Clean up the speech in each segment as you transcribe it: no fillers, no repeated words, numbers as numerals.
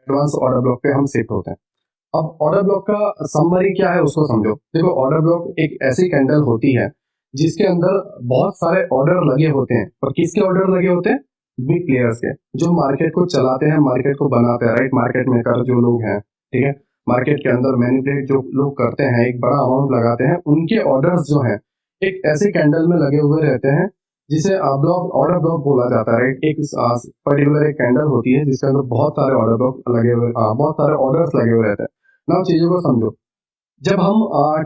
Advance order block पे हम shift होते हैं। अब ऑर्डर ब्लॉक का समरी क्या है उसको समझो। देखो, ऑर्डर ब्लॉक एक ऐसी कैंडल होती है जिसके अंदर बहुत सारे ऑर्डर लगे होते हैं। और किसके ऑर्डर लगे होते हैं? बिग प्लेयर्स के, जो मार्केट को चलाते हैं, मार्केट को बनाते हैं, राइट। मार्केट मेकर जो लोग हैं, ठीक है, मार्केट के अंदर मैनिपुलेट जो लोग करते हैं, एक बड़ा अमाउंट लगाते हैं, उनके ऑर्डर्स जो हैं एक ऐसे कैंडल में लगे हुए रहते हैं जिसे ब्लॉक, ऑर्डर ब्लॉक बोला जाता है, राइट। एक पर्टिकुलर एक कैंडल होती है जिसके अंदर बहुत सारे ऑर्डर ब्लॉक लगे हुए, बहुत सारे ऑर्डर्स लगे हुए रहते हैं। ना चीजों को समझो, जब हम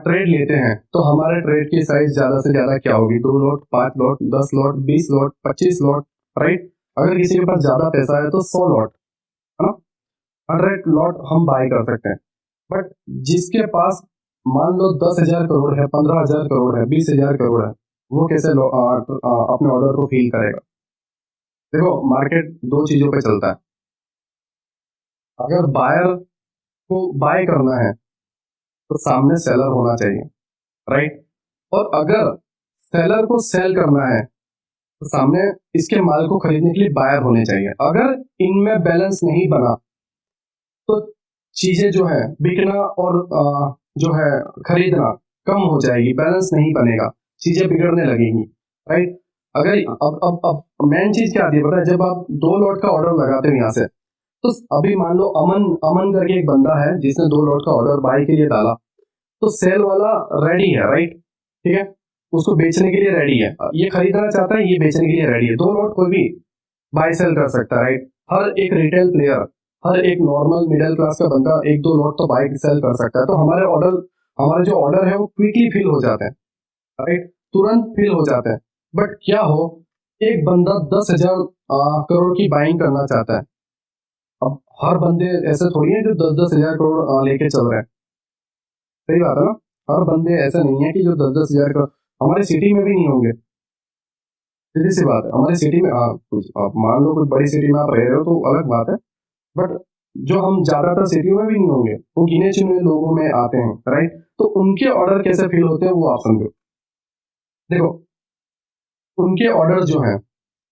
ट्रेड लेते हैं तो हमारे ट्रेड की साइज ज्यादा से ज्यादा क्या होगी? 2 lot, 5 lot, 10 lot, 20 lot, 25 lot, right. अगर किसी के पास ज्यादा पैसा है तो 100 लॉट, है ना, 100 लॉट हम बाय कर सकते हैं। बट जिसके पास मान लो 10,000 करोड़ है, 15,000 करोड़ है, 20,000 करोड़ है, वो कैसे अपने ऑर्डर को फील करेगा? देखो, मार्केट दो चीजों पे चलता है। अगर बायर को बाय करना है तो सामने सेलर होना चाहिए, राइट। और अगर सेलर को सेल करना है तो सामने इसके माल को खरीदने के लिए बायर होने चाहिए। अगर इनमें बैलेंस नहीं बना तो चीजें जो है बिकना और जो है खरीदना कम हो जाएगी, बैलेंस नहीं बनेगा, चीजें बिगड़ने लगेंगी, राइट। अगर अब मेन चीज क्या आती है पता है? जब आप 2 लॉट का ऑर्डर लगाते हो यहाँ से, तो अभी मान लो अमन अमन करके एक बंदा है जिसने 2 लॉट का ऑर्डर बाय के लिए डाला, तो सेल वाला रेडी है, राइट, ठीक है, उसको बेचने के लिए रेडी है। ये खरीदना चाहता है, ये बेचने के लिए रेडी है। 2 लॉट कोई भी बाय सेल कर सकता है, राइट। हर एक रिटेल प्लेयर, हर एक नॉर्मल मिडिल क्लास का बंदा 1-2 लॉट तो बाय सेल कर सकता है। तो हमारे जो ऑर्डर है वो क्विकली फिल हो जाते हैं, राइट, तुरंत फिल हो जाते हैं। बट क्या हो, एक बंदा 10,000 करोड़ की बाइंग करना चाहता है। अब हर बंदे ऐसे थोड़ी है जो 10-10 हजार करोड़ लेके चल रहे हैं, सही बात है ना। हर बंदे ऐसे नहीं है कि जो 10-10 हजार करोड़, हमारे सिटी में भी नहीं होंगे, सीधी सी बात है। हमारी सिटी में आप मान लो कुछ बड़ी सिटी में आप रह रहे हो तो अलग बात है, बट जो हम ज्यादातर सिटियों में भी नहीं होंगे, वो गिने चुने लोगों में आते हैं, राइट। तो उनके ऑर्डर कैसे फील होते हैं वो आप समझो। देखो, उनके ऑर्डर जो हैं,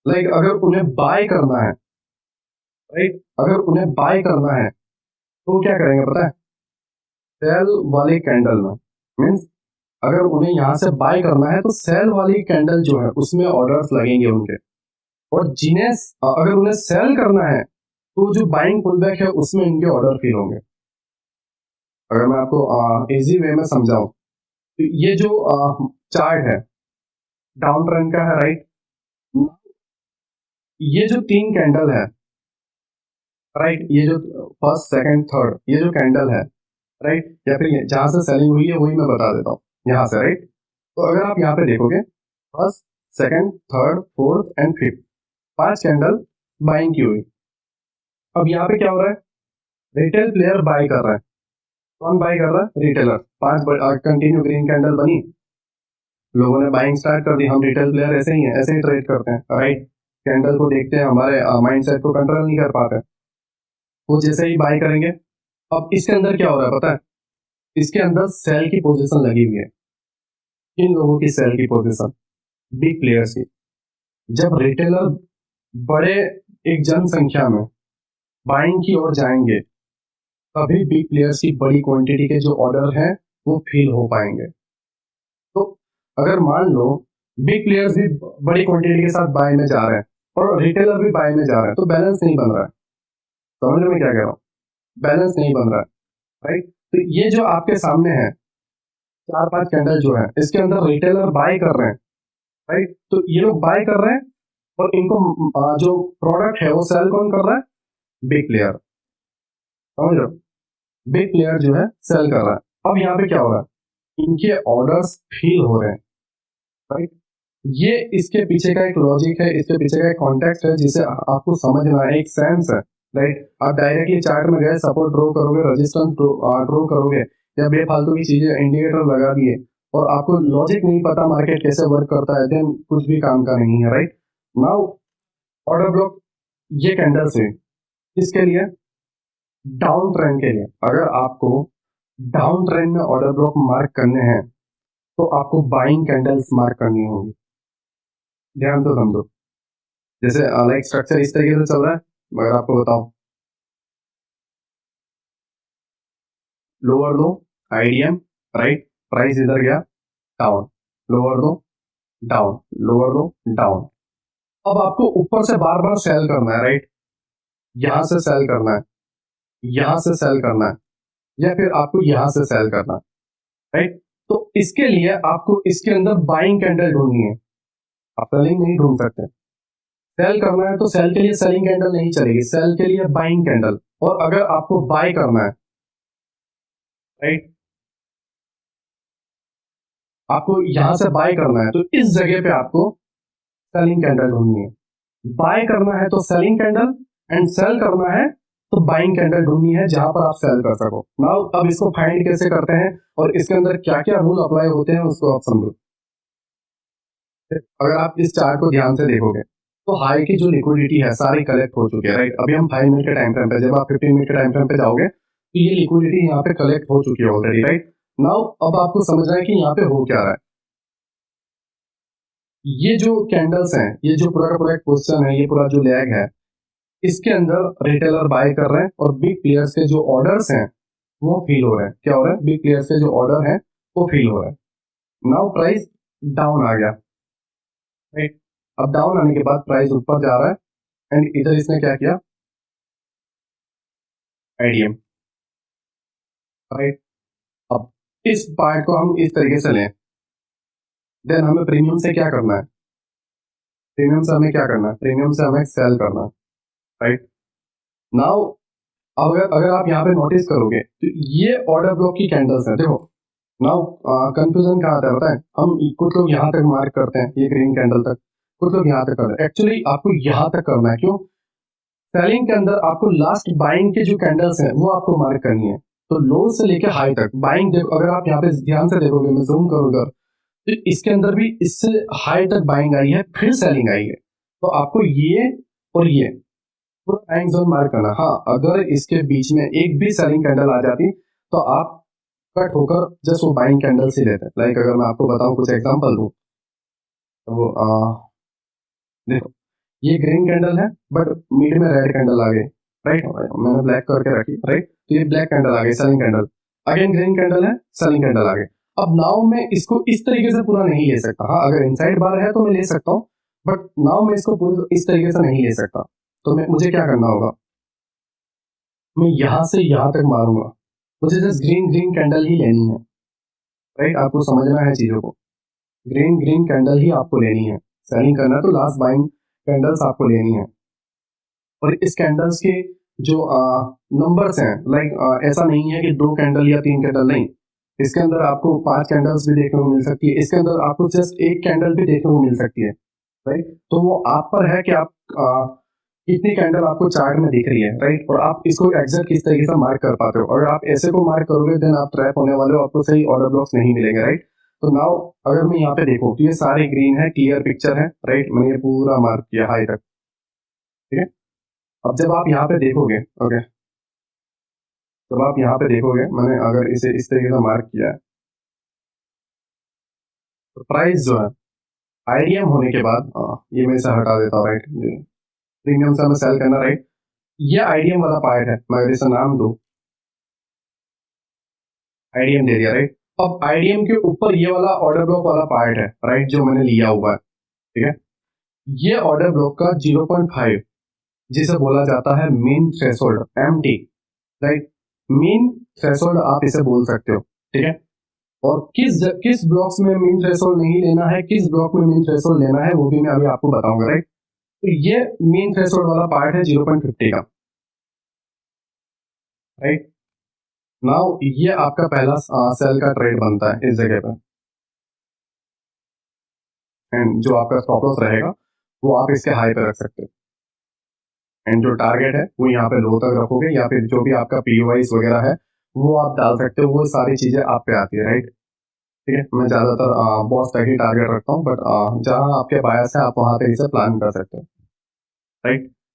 लाइक अगर उन्हें बाय करना है, राइट, अगर उन्हें बाय करना है तो वो क्या करेंगे पता है? सेल वाली कैंडल में, मीन्स अगर उन्हें यहाँ से बाय करना है तो सेल वाली कैंडल जो है उसमें ऑर्डर्स लगेंगे उनके। और जिन्हें अगर उन्हें सेल करना है तो जो बाइंग पुलबैक है उसमें इनके ऑर्डर फिल होंगे। अगर मैं आपको इजी वे में समझाऊं तो ये जो चार्ट है डाउन ट्रेंड का है, राइट। ये जो 3 कैंडल है, राइट, ये जो फर्स्ट सेकंड थर्ड ये जो कैंडल है, राइट, या फिर जहां से सेलिंग हुई है वही मैं बता देता हूँ यहाँ से, राइट। तो अगर आप यहाँ पे देखोगे, first, second, third, fourth and fifth, 5 candle buying की हुई। अब यहाँ पे क्या हो रहा है? रिटेल प्लेयर बाय कर रहा है। कौन बाय कर रहा है? रिटेलर। 5 कंटिन्यू ग्रीन कैंडल बनी, लोगों ने बाइंग स्टार्ट कर दी। हम रिटेल प्लेयर ऐसे ही हैं, ऐसे ही ट्रेड करते हैं, राइट। कैंडल को देखते हैं, हमारे माइंड सेट को कंट्रोल नहीं कर पाते, वो जैसे ही बाय करेंगे। अब इसके अंदर क्या हो रहा है पता है? इसके अंदर सेल की पोजीशन लगी हुई है। इन लोगों की सेल की पोजीशन, बिग प्लेयर्स की। जब रिटेलर बड़े एक जनसंख्या में बाइंग की ओर जाएंगे तभी बिग प्लेयर्स की बड़ी क्वांटिटी के जो ऑर्डर हैं वो फिल हो पाएंगे। तो अगर मान लो बिग प्लेयर्स भी बड़ी क्वांटिटी के साथ बाय में जा रहे हैं और रिटेलर भी बाय में जा रहे हैं तो बैलेंस नहीं बन रहा है। समझ में क्या कह रहा हूँ? बैलेंस नहीं बन रहा है, राइट। तो ये जो आपके सामने है 4-5 कैंडल जो है इसके अंदर रिटेलर बाय कर रहे हैं, राइट। तो ये लोग बाय कर रहे हैं और इनको जो प्रोडक्ट है वो सेल कौन कर रहा है? Big player. समझ रहे हो? बिग प्लेयर जो है सेल कर रहा है। अब यहाँ पे क्या हो रहा है? इनके ऑर्डर्स फील हो रहे हैं, राइट। ये इसके पीछे का एक लॉजिक है, इसके पीछे का एक कॉन्टेक्स्ट है जिसे आपको समझना है, एक सेंस है, राइट। आप डायरेक्टली चार्ट में गए, सपोर्ट ड्रॉ करोगे, रेजिस्टेंस ड्रॉ करोगे या बेफालतू की चीजें इंडिकेटर लगा दिए और आपको लॉजिक नहीं पता मार्केट कैसे वर्क करता है, देन कुछ भी काम का नहीं है, राइट। नाउ ऑर्डर ब्लॉक ये कैंडल से किसके लिए? डाउन ट्रेंड के लिए। अगर आपको डाउन ट्रेंड में ऑर्डर ब्लॉक मार्क करने हैं तो आपको बाइंग कैंडल्स मार्क करनी होगी। ध्यान से समझो, जैसे लाइक स्ट्रक्चर इस तरीके से चल रहा है, मगर आपको बताओ लोअर लो आईडीएम, राइट, प्राइस इधर गया डाउन, लोअर लो डाउन, लोअर लो डाउन। अब आपको ऊपर से बार बार सेल करना है, राइट, यहां से सेल करना है, यहां से सेल करना है, या फिर आपको यहां से सेल करना है, राइट। तो इसके लिए आपको इसके अंदर बाइंग कैंडल ढूंढनी है, आप सेलिंग नहीं ढूंढ सकते। सेल करना है तो सेल के लिए सेलिंग कैंडल नहीं चलेगी, सेल के लिए बाइंग कैंडल। और अगर आपको बाय करना है, राइट, आपको यहां से बाय करना है तो इस जगह पे आपको सेलिंग कैंडल ढूंढनी है। बाय करना है तो सेलिंग कैंडल, एंड सेल करना है तो बाइंग कैंडल ढूंढनी है जहां पर आप सेल कर सको। नाउ अब इसको फाइंड कैसे करते हैं और इसके अंदर क्या क्या रूल अप्लाई होते हैं उसको आप समझो। अगर आप इस चार्ट को ध्यान से देखोगे तो हाई की जो लिक्विडिटी है सारी कलेक्ट हो चुकी है, राइट। अभी हम 5 मिनट के टाइम फ्रेम पे, जब आप 15 मिनट के टाइम फ्रेम पे जाओगे तो ये लिक्विडिटी यहाँ पे कलेक्ट हो चुकी है ऑलरेडी, राइट। नाउ अब आपको समझना है कि यहाँ पे हो क्या रहा है। ये जो कैंडल्स हैं, ये जो पूरा का पूरा क्वेश्चन है, ये पूरा जो लैग है, इसके अंदर रिटेलर बाय कर रहे हैं और बिग प्लेयर्स के जो ऑर्डर्स हैं वो फील हो रहे हैं। क्या हो रहा है? बिग प्लेयर्स के जो ऑर्डर हैं वो फील हो रहे हैं। नाउ प्राइस डाउन आ गया, राइट। अब डाउन आने के बाद प्राइस ऊपर जा रहा है एंड इधर इसने क्या किया? IDM, right. अब इस पार्ट को हम इस तरीके से लें, देन हमें प्रीमियम से क्या करना है? प्रीमियम से हमें क्या करना है? प्रीमियम से हमें सेल करना है, राइट। नाउ अगर अगर आप यहाँ पे नोटिस करोगे तो ये ऑर्डर ब्लॉक की कैंडल्स हैं, देखो। नाउ कंफ्यूजन कहाँ आता है पता है? हम कुछ लोग यहाँ तक मार्क करते हैं, ये ग्रीन कैंडल तक, कुछ लोग यहाँ तक करते हैं। एक्चुअली आपको यहाँ तक करना है, क्यों? सेलिंग के अंदर आपको लास्ट बाइंग के जो कैंडल्स हैं वो आपको मार्क करनी है। तो लो से लेकर हाई तक बाइंग देखो, अगर आप यहाँ पे ध्यान से देखोगे, मैं जूम करूंगा तो इसके अंदर भी इससे हाई तक बाइंग आई है, फिर सेलिंग आई है। तो आपको ये और ये पूरा टाइम जोन मार्क करना। हाँ, अगर इसके बीच में एक भी सेलिंग कैंडल आ जाती तो आप कट होकर जस्ट वो बाइंग कैंडल से लेते हैं। लाइक अगर मैं आपको बताऊं, कुछ एग्जांपल दूं, तो देखो ये ग्रीन कैंडल है बट मिड में रेड कैंडल आ गई, राइट। मैंने ब्लैक करके रखी, राइट। तो ये ब्लैक कैंडल आ गई, selling candle. Again green candle है, सेलिंग कैंडल आ गई। अब नाउ मैं इसको इस तरीके से पूरा नहीं ले सकता। हाँ, अगर इनसाइड बार है तो मैं ले सकता हूँ, बट नाउ मैं इसको पूरी इस तरीके से नहीं ले सकता। तो मुझे क्या करना होगा? मैं यहां से यहां तक मारूंगा, मुझे जस्ट ग्रीन ग्रीन कैंडल ही लेनी है, राइट। आपको समझना है चीजों को, ग्रीन ग्रीन कैंडल ही आपको लेनी है। सेलिंग करना है तो लास्ट बाइंग कैंडल्स आपको लेनी है। और इस कैंडल्स के जो नंबर्स हैं, लाइक ऐसा नहीं है कि 2 कैंडल या 3 कैंडल, नहीं। इसके अंदर आपको 5 कैंडल्स भी देखने को मिल सकती है, इसके अंदर आपको जस्ट 1 कैंडल भी देखने को मिल सकती है, राइट। तो वो आप पर है कि आप कितनी कैंडल आपको चार्ट में दिख रही है, राइट। और आप इसको एग्जैक्ट किस तरीके से मार्क कर पाते हो। अगर आप ऐसे को मार्क करोगे देन आप ट्रैप होने वाले हो, आपको सही ऑर्डर ब्लॉक्स नहीं मिलेंगे, राइट। तो नाउ अगर मैं यहाँ पे देखूं तो ये सारे ग्रीन है, क्लियर पिक्चर है, राइट। मैंने ये पूरा मार्क किया हाई तक, ठीक है। अब जब आप यहाँ पे देखोगे, ओके, जब आप यहाँ पे देखोगे, मैंने अगर इसे इस तरीके से मार्क किया है, तो प्राइस जो है आईडीएम होने के बाद, ये मैं इसे हटा देता हूँ, राइट। प्रीमियम से हमें सेल करना, राइट। ये आईडीएम वाला पार्ट है, मैं अगर इसे नाम दूं, आईडीएम दे दिया, राइट। अब आईडीएम के ऊपर ये वाला ऑर्डर ब्लॉक वाला पार्ट है, राइट, जो मैंने लिया हुआ है, ठीक है। ये ऑर्डर ब्लॉक का 0.5, जिसे बोला जाता है mean threshold, MT, right. Mean threshold आप इसे बोल सकते हो, ठीक है। और किस ब्लॉक्स में मीन थ्रेशोल्ड नहीं लेना है, किस ब्लॉक में मीन थ्रेशोल्ड लेना है, वो भी मैं अभी आपको बताऊंगा, राइट। तो ये मीन थ्रेशोल्ड वाला पार्ट है 0.50 का, राइट। नाउ ये आपका पहला सेल का ट्रेड बनता है इस जगह पे, एंड जो आपका स्टॉप लॉस रहेगा वो आप इसके हाई पे रख सकते हो, एंड जो टारगेट है वो यहाँ पे लो तक रखोगे, या फिर जो भी आपका पीओआईस वगैरह है वो आप डाल सकते हो। वो सारी चीजें आप पे आती है, राइट, ठीक है। मैं ज्यादातर बॉस तक ही टारगेट रखता हूँ, बट जहाँ आपके बायस है आप वहां पे इसे प्लान कर सकते हो, राइट।